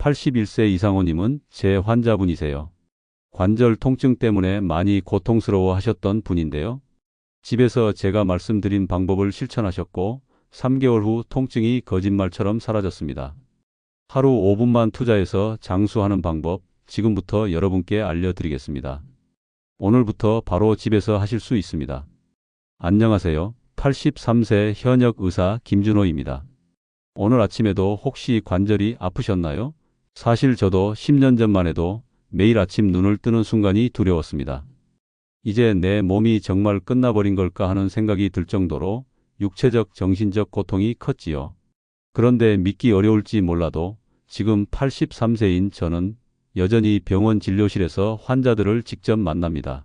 81세 이상호님은 제 환자분이세요. 관절 통증 때문에 많이 고통스러워 하셨던 분인데요. 집에서 제가 말씀드린 방법을 실천하셨고 3개월 후 통증이 거짓말처럼 사라졌습니다. 하루 5분만 투자해서 장수하는 방법 지금부터 여러분께 알려드리겠습니다. 오늘부터 바로 집에서 하실 수 있습니다. 안녕하세요. 83세 현역 의사 김준호입니다. 오늘 아침에도 혹시 관절이 아프셨나요? 사실 저도 10년 전만 해도 매일 아침 눈을 뜨는 순간이 두려웠습니다. 이제 내 몸이 정말 끝나버린 걸까 하는 생각이 들 정도로 육체적, 정신적 고통이 컸지요. 그런데 믿기 어려울지 몰라도 지금 83세인 저는 여전히 병원 진료실에서 환자들을 직접 만납니다.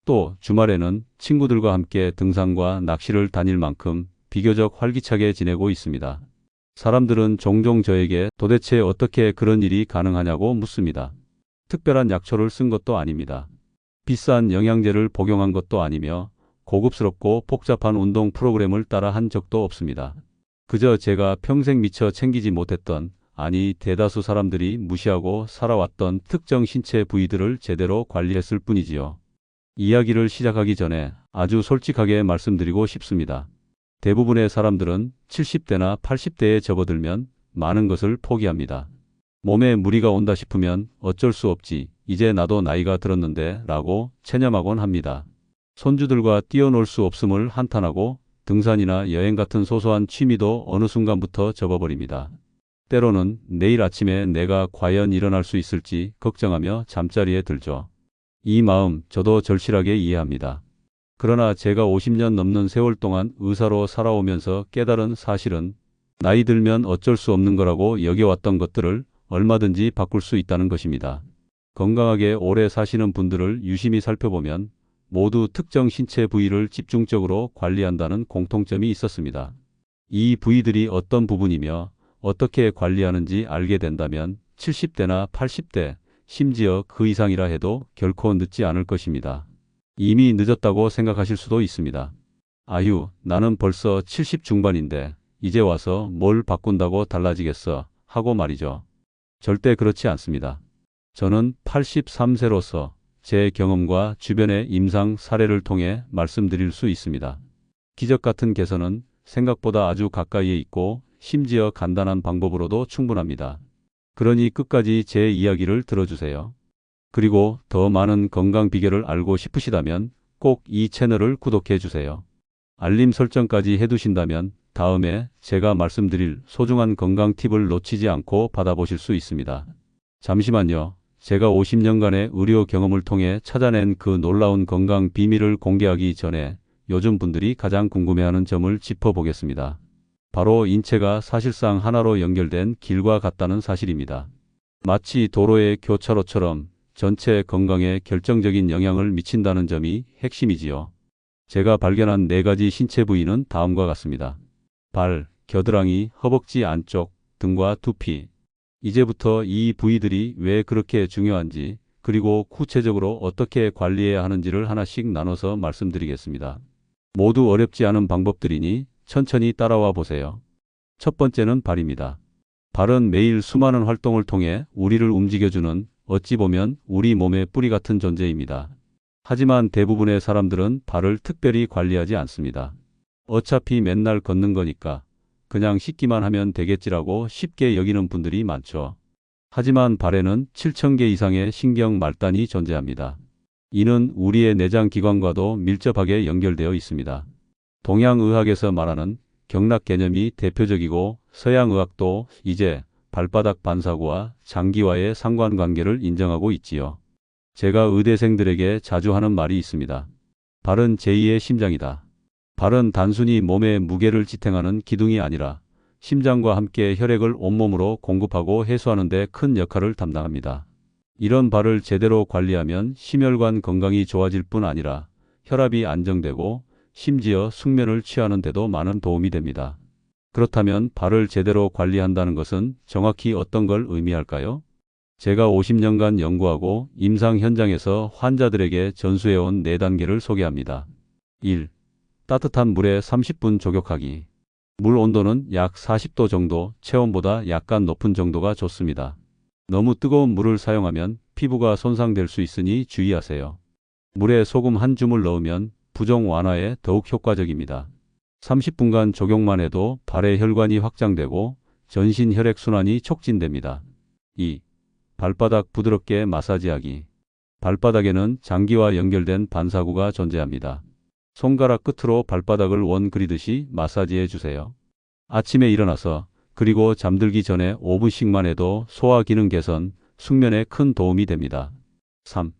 또 주말에는 친구들과 함께 등산과 낚시를 다닐 만큼 비교적 활기차게 지내고 있습니다. 사람들은 종종 저에게 도대체 어떻게 그런 일이 가능하냐고 묻습니다. 특별한 약초를 쓴 것도 아닙니다. 비싼 영양제를 복용한 것도 아니며 고급스럽고 복잡한 운동 프로그램을 따라 한 적도 없습니다. 그저 제가 평생 미처 챙기지 못했던, 아니 대다수 사람들이 무시하고 살아왔던 특정 신체 부위들을 제대로 관리했을 뿐이지요. 이야기를 시작하기 전에 아주 솔직하게 말씀드리고 싶습니다. 대부분의 사람들은 70대나 80대에 접어들면 많은 것을 포기합니다. 몸에 무리가 온다 싶으면 어쩔 수 없지, 이제 나도 나이가 들었는데 라고 체념하곤 합니다. 손주들과 뛰어놀 수 없음을 한탄하고 등산이나 여행 같은 소소한 취미도 어느 순간부터 접어버립니다. 때로는 내일 아침에 내가 과연 일어날 수 있을지 걱정하며 잠자리에 들죠. 이 마음 저도 절실하게 이해합니다. 그러나 제가 50년 넘는 세월 동안 의사로 살아오면서 깨달은 사실은 나이 들면 어쩔 수 없는 거라고 여겨왔던 것들을 얼마든지 바꿀 수 있다는 것입니다. 건강하게 오래 사시는 분들을 유심히 살펴보면 모두 특정 신체 부위를 집중적으로 관리한다는 공통점이 있었습니다. 이 부위들이 어떤 부분이며 어떻게 관리하는지 알게 된다면 70대나 80대, 심지어 그 이상이라 해도 결코 늦지 않을 것입니다. 이미 늦었다고 생각하실 수도 있습니다. 아유, 나는 벌써 70 중반인데 이제 와서 뭘 바꾼다고 달라지겠어 하고 말이죠. 절대 그렇지 않습니다. 저는 83세로서 제 경험과 주변의 임상 사례를 통해 말씀드릴 수 있습니다. 기적 같은 개선은 생각보다 아주 가까이에 있고 심지어 간단한 방법으로도 충분합니다. 그러니 끝까지 제 이야기를 들어주세요. 그리고 더 많은 건강 비결을 알고 싶으시다면 꼭 이 채널을 구독해 주세요. 알림 설정까지 해두신다면 다음에 제가 말씀드릴 소중한 건강 팁을 놓치지 않고 받아보실 수 있습니다. 잠시만요. 제가 50년간의 의료 경험을 통해 찾아낸 그 놀라운 건강 비밀을 공개하기 전에 요즘 분들이 가장 궁금해하는 점을 짚어보겠습니다. 바로 인체가 사실상 하나로 연결된 길과 같다는 사실입니다. 마치 도로의 교차로처럼 전체 건강에 결정적인 영향을 미친다는 점이 핵심이지요. 제가 발견한 4가지 신체 부위는 다음과 같습니다. 발, 겨드랑이, 허벅지 안쪽, 등과 두피. 이제부터 이 부위들이 왜 그렇게 중요한지, 그리고 구체적으로 어떻게 관리해야 하는지를 하나씩 나눠서 말씀드리겠습니다. 모두 어렵지 않은 방법들이니 천천히 따라와 보세요. 첫 번째는 발입니다. 발은 매일 수많은 활동을 통해 우리를 움직여주는, 어찌 보면 우리 몸의 뿌리 같은 존재입니다. 하지만 대부분의 사람들은 발을 특별히 관리하지 않습니다. 어차피 맨날 걷는 거니까 그냥 씻기만 하면 되겠지라고 쉽게 여기는 분들이 많죠. 하지만 발에는 7,000개 이상의 신경 말단이 존재합니다. 이는 우리의 내장 기관과도 밀접하게 연결되어 있습니다. 동양의학에서 말하는 경락 개념이 대표적이고 서양의학도 이제 발바닥 반사구와 장기와의 상관관계를 인정하고 있지요. 제가 의대생들에게 자주 하는 말이 있습니다. 발은 제2의 심장이다. 발은 단순히 몸의 무게를 지탱하는 기둥이 아니라 심장과 함께 혈액을 온몸으로 공급하고 해소하는 데 큰 역할을 담당합니다. 이런 발을 제대로 관리하면 심혈관 건강이 좋아질 뿐 아니라 혈압이 안정되고 심지어 숙면을 취하는 데도 많은 도움이 됩니다. 그렇다면 발을 제대로 관리한다는 것은 정확히 어떤 걸 의미할까요? 제가 50년간 연구하고 임상 현장에서 환자들에게 전수해온 4단계를 소개합니다. 1. 따뜻한 물에 30분 족욕하기. 물 온도는 약 40도 정도, 체온보다 약간 높은 정도가 좋습니다. 너무 뜨거운 물을 사용하면 피부가 손상될 수 있으니 주의하세요. 물에 소금 한 줌을 넣으면 부종 완화에 더욱 효과적입니다. 30분간 적용만 해도 발의 혈관이 확장되고 전신 혈액순환이 촉진됩니다. 2. 발바닥 부드럽게 마사지하기. 발바닥에는 장기와 연결된 반사구가 존재합니다. 손가락 끝으로 발바닥을 원 그리듯이 마사지해 주세요. 아침에 일어나서 그리고 잠들기 전에 5분씩만 해도 소화 기능 개선, 숙면에 큰 도움이 됩니다. 3.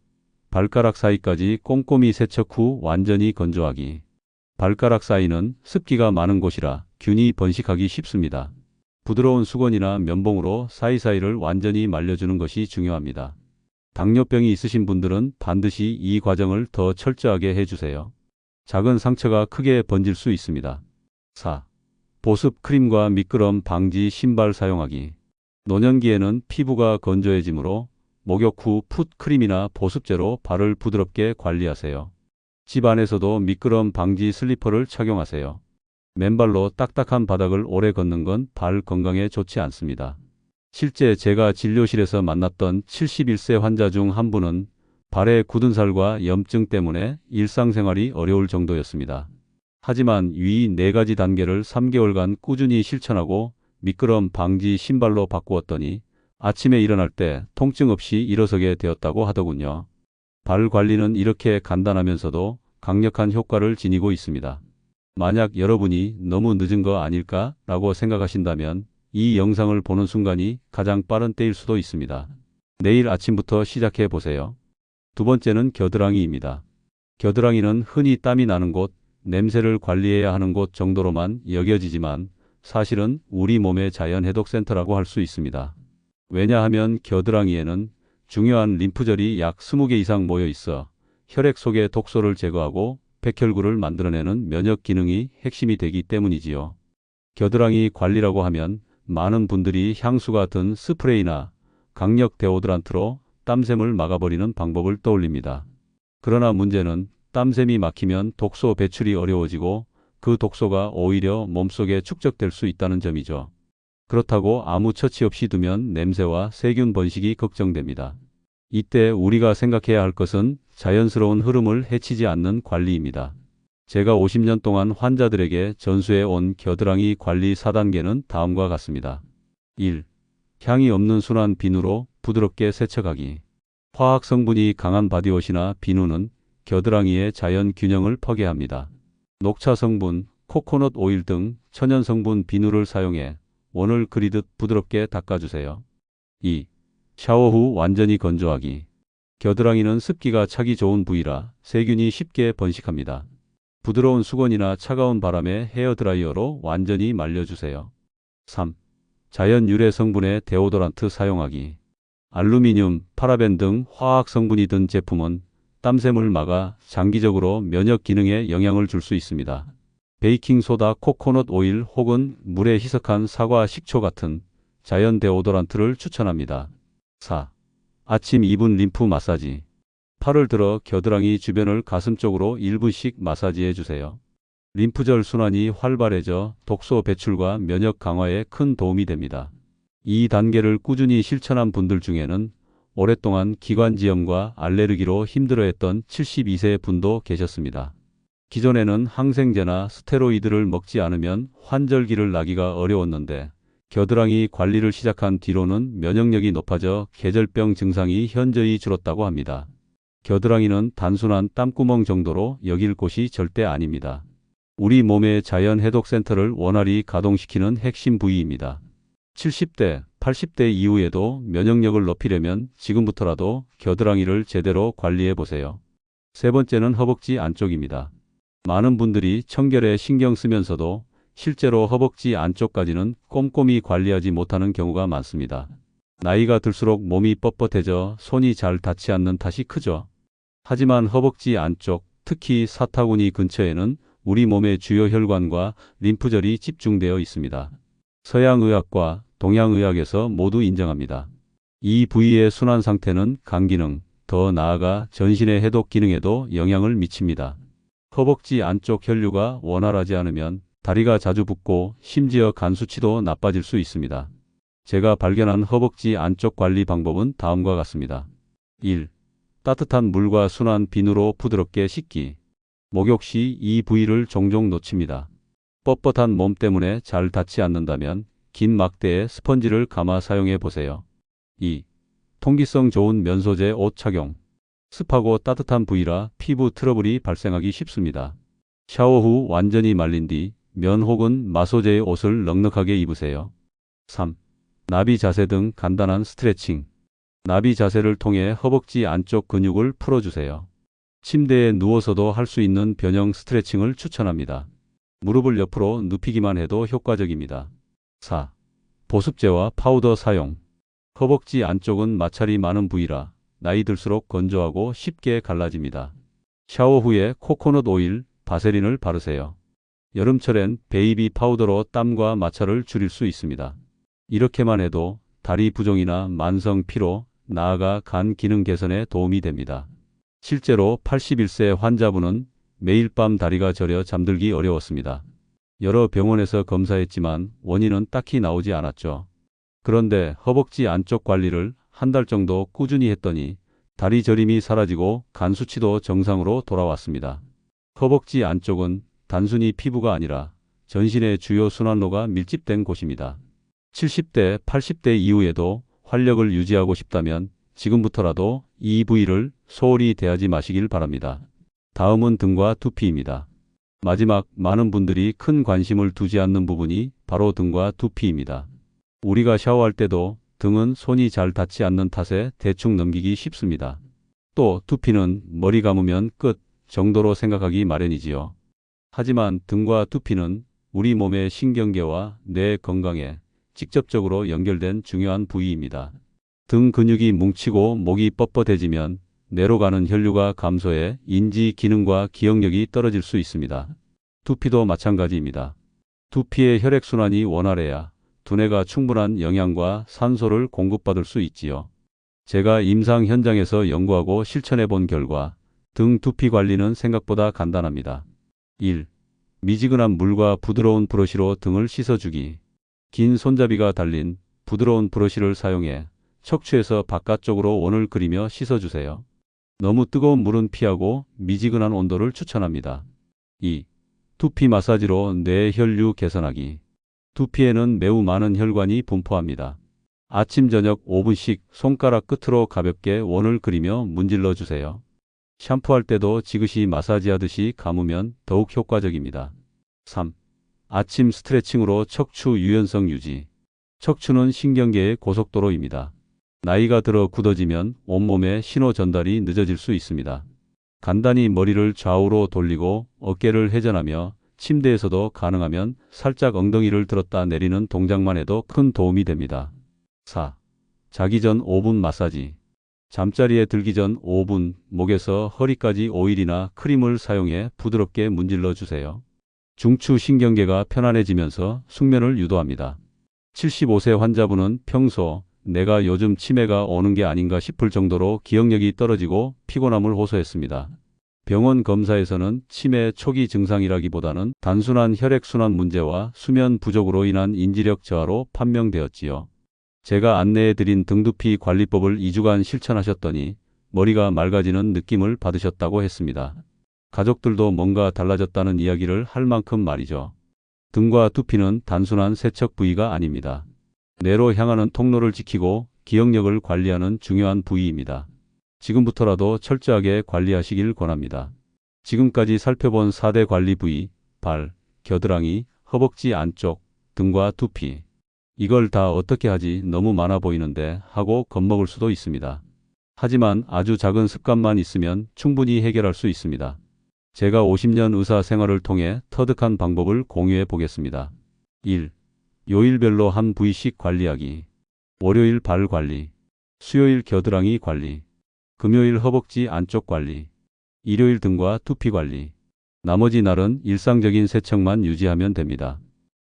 발가락 사이까지 꼼꼼히 세척 후 완전히 건조하기. 발가락 사이는 습기가 많은 곳이라 균이 번식하기 쉽습니다. 부드러운 수건이나 면봉으로 사이사이를 완전히 말려주는 것이 중요합니다. 당뇨병이 있으신 분들은 반드시 이 과정을 더 철저하게 해주세요. 작은 상처가 크게 번질 수 있습니다. 4. 보습 크림과 미끄럼 방지 신발 사용하기. 노년기에는 피부가 건조해지므로 목욕 후 풋 크림이나 보습제로 발을 부드럽게 관리하세요. 집 안에서도 미끄럼 방지 슬리퍼를 착용하세요. 맨발로 딱딱한 바닥을 오래 걷는 건 발 건강에 좋지 않습니다. 실제 제가 진료실에서 만났던 71세 환자 중 한 분은 발에 굳은 살과 염증 때문에 일상생활이 어려울 정도였습니다. 하지만 위 4가지 단계를 3개월간 꾸준히 실천하고 미끄럼 방지 신발로 바꾸었더니 아침에 일어날 때 통증 없이 일어서게 되었다고 하더군요. 발 관리는 이렇게 간단하면서도 강력한 효과를 지니고 있습니다. 만약 여러분이 너무 늦은 거 아닐까 라고 생각하신다면 이 영상을 보는 순간이 가장 빠른 때일 수도 있습니다. 내일 아침부터 시작해 보세요. 두 번째는 겨드랑이입니다. 겨드랑이는 흔히 땀이 나는 곳, 냄새를 관리해야 하는 곳 정도로만 여겨지지만 사실은 우리 몸의 자연 해독센터라고 할 수 있습니다. 왜냐하면 겨드랑이에는 중요한 림프절이 약 20개 이상 모여 있어 혈액 속의 독소를 제거하고 백혈구를 만들어내는 면역 기능이 핵심이 되기 때문이지요. 겨드랑이 관리라고 하면 많은 분들이 향수가 든 스프레이나 강력 데오드란트로 땀샘을 막아버리는 방법을 떠올립니다. 그러나 문제는 땀샘이 막히면 독소 배출이 어려워지고 그 독소가 오히려 몸속에 축적될 수 있다는 점이죠. 그렇다고 아무 처치 없이 두면 냄새와 세균 번식이 걱정됩니다. 이때 우리가 생각해야 할 것은 자연스러운 흐름을 해치지 않는 관리입니다. 제가 50년 동안 환자들에게 전수해 온 겨드랑이 관리 4단계는 다음과 같습니다. 1. 향이 없는 순한 비누로 부드럽게 세척하기. 화학 성분이 강한 바디워시나 비누는 겨드랑이의 자연 균형을 파괴합니다. 녹차 성분, 코코넛 오일 등 천연 성분 비누를 사용해 원을 그리듯 부드럽게 닦아주세요. 2. 샤워 후 완전히 건조하기. 겨드랑이는 습기가 차기 좋은 부위라 세균이 쉽게 번식합니다. 부드러운 수건이나 차가운 바람에 헤어드라이어로 완전히 말려주세요. 3. 자연 유래 성분의 데오도란트 사용하기. 알루미늄, 파라벤 등 화학 성분이 든 제품은 땀샘을 막아 장기적으로 면역 기능에 영향을 줄 수 있습니다. 베이킹소다, 코코넛 오일 혹은 물에 희석한 사과, 식초 같은 자연 데오도란트를 추천합니다. 4. 아침 2분 림프 마사지. 팔을 들어 겨드랑이 주변을 가슴 쪽으로 1분씩 마사지해 주세요. 림프절 순환이 활발해져 독소 배출과 면역 강화에 큰 도움이 됩니다. 이 단계를 꾸준히 실천한 분들 중에는 오랫동안 기관지염과 알레르기로 힘들어했던 72세 분도 계셨습니다. 기존에는 항생제나 스테로이드를 먹지 않으면 환절기를 나기가 어려웠는데 겨드랑이 관리를 시작한 뒤로는 면역력이 높아져 계절병 증상이 현저히 줄었다고 합니다. 겨드랑이는 단순한 땀구멍 정도로 여길 곳이 절대 아닙니다. 우리 몸의 자연 해독센터를 원활히 가동시키는 핵심 부위입니다. 70대, 80대 이후에도 면역력을 높이려면 지금부터라도 겨드랑이를 제대로 관리해 보세요. 세 번째는 허벅지 안쪽입니다. 많은 분들이 청결에 신경 쓰면서도 실제로 허벅지 안쪽까지는 꼼꼼히 관리하지 못하는 경우가 많습니다. 나이가 들수록 몸이 뻣뻣해져 손이 잘 닿지 않는 탓이 크죠. 하지만 허벅지 안쪽, 특히 사타구니 근처에는 우리 몸의 주요 혈관과 림프절이 집중되어 있습니다. 서양의학과 동양의학에서 모두 인정합니다. 이 부위의 순환 상태는 간 기능, 더 나아가 전신의 해독 기능에도 영향을 미칩니다. 허벅지 안쪽 혈류가 원활하지 않으면 다리가 자주 붓고 심지어 간 수치도 나빠질 수 있습니다. 제가 발견한 허벅지 안쪽 관리 방법은 다음과 같습니다. 1. 따뜻한 물과 순한 비누로 부드럽게 씻기. 목욕 시 이 부위를 종종 놓칩니다. 뻣뻣한 몸 때문에 잘 닿지 않는다면 긴 막대에 스펀지를 감아 사용해 보세요. 2. 통기성 좋은 면 소재 옷 착용. 습하고 따뜻한 부위라 피부 트러블이 발생하기 쉽습니다. 샤워 후 완전히 말린 뒤 면 혹은 마소재의 옷을 넉넉하게 입으세요. 3. 나비 자세 등 간단한 스트레칭. 나비 자세를 통해 허벅지 안쪽 근육을 풀어주세요. 침대에 누워서도 할 수 있는 변형 스트레칭을 추천합니다. 무릎을 옆으로 눕히기만 해도 효과적입니다. 4. 보습제와 파우더 사용. 허벅지 안쪽은 마찰이 많은 부위라 나이 들수록 건조하고 쉽게 갈라집니다. 샤워 후에 코코넛 오일, 바세린을 바르세요. 여름철엔 베이비 파우더로 땀과 마찰을 줄일 수 있습니다. 이렇게만 해도 다리 부종이나 만성 피로, 나아가 간 기능 개선에 도움이 됩니다. 실제로 81세 환자분은 매일 밤 다리가 저려 잠들기 어려웠습니다. 여러 병원에서 검사했지만 원인은 딱히 나오지 않았죠. 그런데 허벅지 안쪽 관리를 한 달 정도 꾸준히 했더니 다리 저림이 사라지고 간 수치도 정상으로 돌아왔습니다. 허벅지 안쪽은 단순히 피부가 아니라 전신의 주요 순환로가 밀집된 곳입니다. 70대, 80대 이후에도 활력을 유지하고 싶다면 지금부터라도 이 부위를 소홀히 대하지 마시길 바랍니다. 다음은 등과 두피입니다. 마지막, 많은 분들이 큰 관심을 두지 않는 부분이 바로 등과 두피입니다. 우리가 샤워할 때도 등은 손이 잘 닿지 않는 탓에 대충 넘기기 쉽습니다. 또 두피는 머리 감으면 끝 정도로 생각하기 마련이지요. 하지만 등과 두피는 우리 몸의 신경계와 뇌 건강에 직접적으로 연결된 중요한 부위입니다. 등 근육이 뭉치고 목이 뻣뻣해지면 뇌로 가는 혈류가 감소해 인지 기능과 기억력이 떨어질 수 있습니다. 두피도 마찬가지입니다. 두피의 혈액순환이 원활해야 두뇌가 충분한 영양과 산소를 공급받을 수 있지요. 제가 임상 현장에서 연구하고 실천해 본 결과 등 두피 관리는 생각보다 간단합니다. 1. 미지근한 물과 부드러운 브러쉬로 등을 씻어주기. 긴 손잡이가 달린 부드러운 브러쉬를 사용해 척추에서 바깥쪽으로 원을 그리며 씻어주세요. 너무 뜨거운 물은 피하고 미지근한 온도를 추천합니다. 2. 두피 마사지로 뇌 혈류 개선하기. 두피에는 매우 많은 혈관이 분포합니다. 아침 저녁 5분씩 손가락 끝으로 가볍게 원을 그리며 문질러 주세요. 샴푸할 때도 지그시 마사지하듯이 감으면 더욱 효과적입니다. 3. 아침 스트레칭으로 척추 유연성 유지. 척추는 신경계의 고속도로입니다. 나이가 들어 굳어지면 온몸에 신호 전달이 늦어질 수 있습니다. 간단히 머리를 좌우로 돌리고 어깨를 회전하며 침대에서도 가능하면 살짝 엉덩이를 들었다 내리는 동작만 해도 큰 도움이 됩니다. 4. 자기 전 5분 마사지. 잠자리에 들기 전 5분 목에서 허리까지 오일이나 크림을 사용해 부드럽게 문질러 주세요. 중추 신경계가 편안해지면서 숙면을 유도합니다. 75세 환자분은 평소 내가 요즘 치매가 오는 게 아닌가 싶을 정도로 기억력이 떨어지고 피곤함을 호소했습니다. 병원 검사에서는 치매 초기 증상이라기보다는 단순한 혈액순환 문제와 수면 부족으로 인한 인지력 저하로 판명되었지요. 제가 안내해드린 등두피 관리법을 2주간 실천하셨더니 머리가 맑아지는 느낌을 받으셨다고 했습니다. 가족들도 뭔가 달라졌다는 이야기를 할 만큼 말이죠. 등과 두피는 단순한 세척 부위가 아닙니다. 뇌로 향하는 통로를 지키고 기억력을 관리하는 중요한 부위입니다. 지금부터라도 철저하게 관리하시길 권합니다. 지금까지 살펴본 4대 관리 부위, 발, 겨드랑이, 허벅지 안쪽, 등과 두피. 이걸 다 어떻게 하지 너무 많아 보이는데 하고 겁먹을 수도 있습니다. 하지만 아주 작은 습관만 있으면 충분히 해결할 수 있습니다. 제가 50년 의사 생활을 통해 터득한 방법을 공유해 보겠습니다. 1. 요일별로 한 부위씩 관리하기. 월요일 발 관리, 수요일 겨드랑이 관리, 금요일 허벅지 안쪽 관리, 일요일 등과 두피 관리. 나머지 날은 일상적인 세척만 유지하면 됩니다.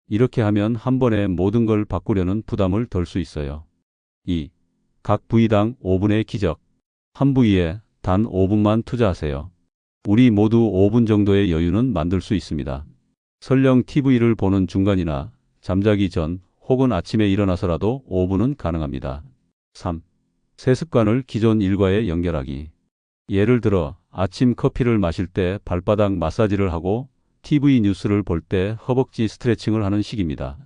이렇게 하면 한 번에 모든 걸 바꾸려는 부담을 덜 수 있어요. 2. 각 부위당 5분의 기적. 한 부위에 단 5분만 투자하세요. 우리 모두 5분 정도의 여유는 만들 수 있습니다. 설령 TV를 보는 중간이나 잠자기 전 혹은 아침에 일어나서라도 5분은 가능합니다. 3. 새 습관을 기존 일과에 연결하기. 예를 들어 아침 커피를 마실 때 발바닥 마사지를 하고 TV 뉴스를 볼 때 허벅지 스트레칭을 하는 식입니다.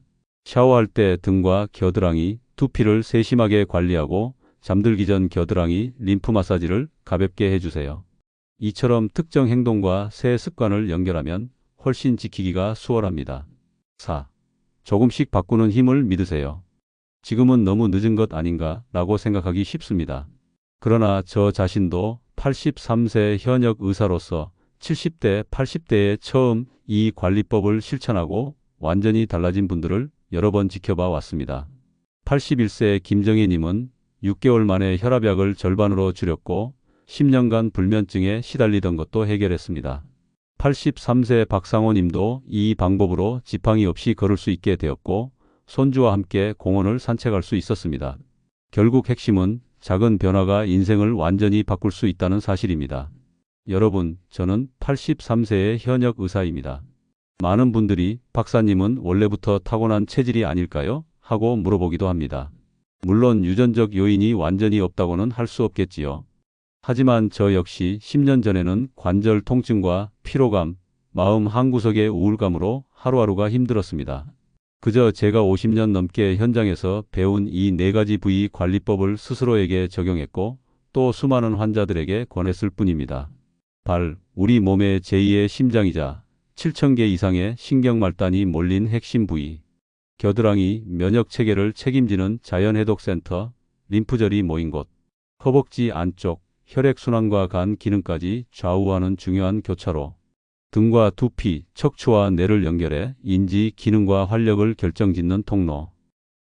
샤워할 때 등과 겨드랑이, 두피를 세심하게 관리하고 잠들기 전 겨드랑이, 림프 마사지를 가볍게 해주세요. 이처럼 특정 행동과 새 습관을 연결하면 훨씬 지키기가 수월합니다. 4. 조금씩 바꾸는 힘을 믿으세요. 지금은 너무 늦은 것 아닌가 라고 생각하기 쉽습니다. 그러나 저 자신도 83세 현역 의사로서 70대, 80대에 처음 이 관리법을 실천하고 완전히 달라진 분들을 여러 번 지켜봐 왔습니다. 81세 김정혜님은 6개월 만에 혈압약을 절반으로 줄였고 10년간 불면증에 시달리던 것도 해결했습니다. 83세 박상호님도 이 방법으로 지팡이 없이 걸을 수 있게 되었고 손주와 함께 공원을 산책할 수 있었습니다. 결국 핵심은 작은 변화가 인생을 완전히 바꿀 수 있다는 사실입니다. 여러분, 저는 83세의 현역 의사입니다. 많은 분들이 박사님은 원래부터 타고난 체질이 아닐까요? 하고 물어보기도 합니다. 물론 유전적 요인이 완전히 없다고는 할 수 없겠지요. 하지만 저 역시 10년 전에는 관절 통증과 피로감, 마음 한구석의 우울감으로 하루하루가 힘들었습니다. 그저 제가 50년 넘게 현장에서 배운 이 4가지 부위 관리법을 스스로에게 적용했고 또 수많은 환자들에게 권했을 뿐입니다. 발, 우리 몸의 제2의 심장이자 7,000개 이상의 신경말단이 몰린 핵심 부위. 겨드랑이, 면역체계를 책임지는 자연해독센터, 림프절이 모인 곳. 허벅지 안쪽, 혈액순환과 간 기능까지 좌우하는 중요한 교차로. 등과 두피, 척추와 뇌를 연결해 인지, 기능과 활력을 결정짓는 통로.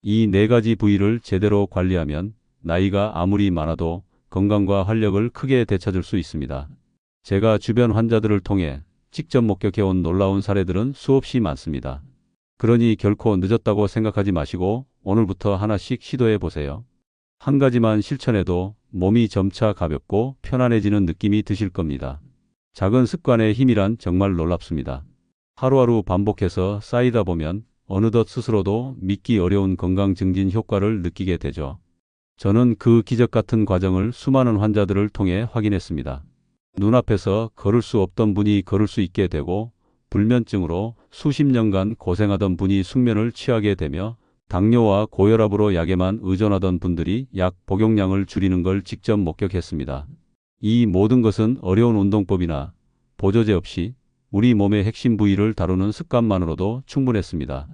이 4가지 부위를 제대로 관리하면 나이가 아무리 많아도 건강과 활력을 크게 되찾을 수 있습니다. 제가 주변 환자들을 통해 직접 목격해온 놀라운 사례들은 수없이 많습니다. 그러니 결코 늦었다고 생각하지 마시고 오늘부터 하나씩 시도해 보세요. 한 가지만 실천해도 몸이 점차 가볍고 편안해지는 느낌이 드실 겁니다. 작은 습관의 힘이란 정말 놀랍습니다. 하루하루 반복해서 쌓이다 보면 어느덧 스스로도 믿기 어려운 건강 증진 효과를 느끼게 되죠. 저는 그 기적 같은 과정을 수많은 환자들을 통해 확인했습니다. 눈앞에서 걸을 수 없던 분이 걸을 수 있게 되고 불면증으로 수십 년간 고생하던 분이 숙면을 취하게 되며 당뇨와 고혈압으로 약에만 의존하던 분들이 약 복용량을 줄이는 걸 직접 목격했습니다. 이 모든 것은 어려운 운동법이나 보조제 없이 우리 몸의 핵심 부위를 다루는 습관만으로도 충분했습니다.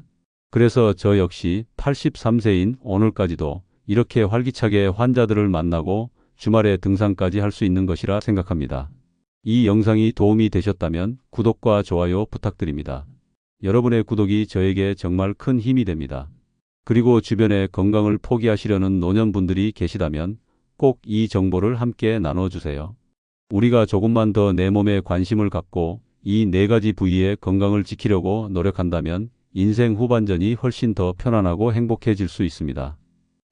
그래서 저 역시 83세인 오늘까지도 이렇게 활기차게 환자들을 만나고 주말에 등산까지 할 수 있는 것이라 생각합니다. 이 영상이 도움이 되셨다면 구독과 좋아요 부탁드립니다. 여러분의 구독이 저에게 정말 큰 힘이 됩니다. 그리고 주변에 건강을 포기하시려는 노년분들이 계시다면 꼭 이 정보를 함께 나눠주세요. 우리가 조금만 더 내 몸에 관심을 갖고 이 4가지 부위의 건강을 지키려고 노력한다면 인생 후반전이 훨씬 더 편안하고 행복해질 수 있습니다.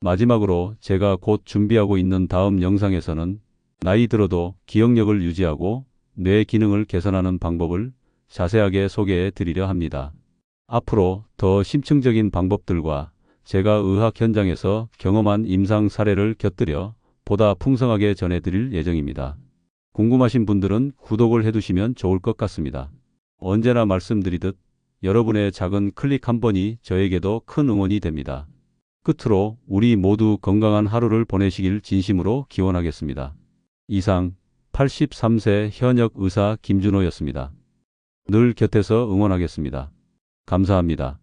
마지막으로 제가 곧 준비하고 있는 다음 영상에서는 나이 들어도 기억력을 유지하고 뇌 기능을 개선하는 방법을 자세하게 소개해 드리려 합니다. 앞으로 더 심층적인 방법들과 제가 의학 현장에서 경험한 임상 사례를 곁들여 보다 풍성하게 전해드릴 예정입니다. 궁금하신 분들은 구독을 해두시면 좋을 것 같습니다. 언제나 말씀드리듯 여러분의 작은 클릭 한 번이 저에게도 큰 응원이 됩니다. 끝으로 우리 모두 건강한 하루를 보내시길 진심으로 기원하겠습니다. 이상 83세 현역 의사 김준호였습니다. 늘 곁에서 응원하겠습니다. 감사합니다.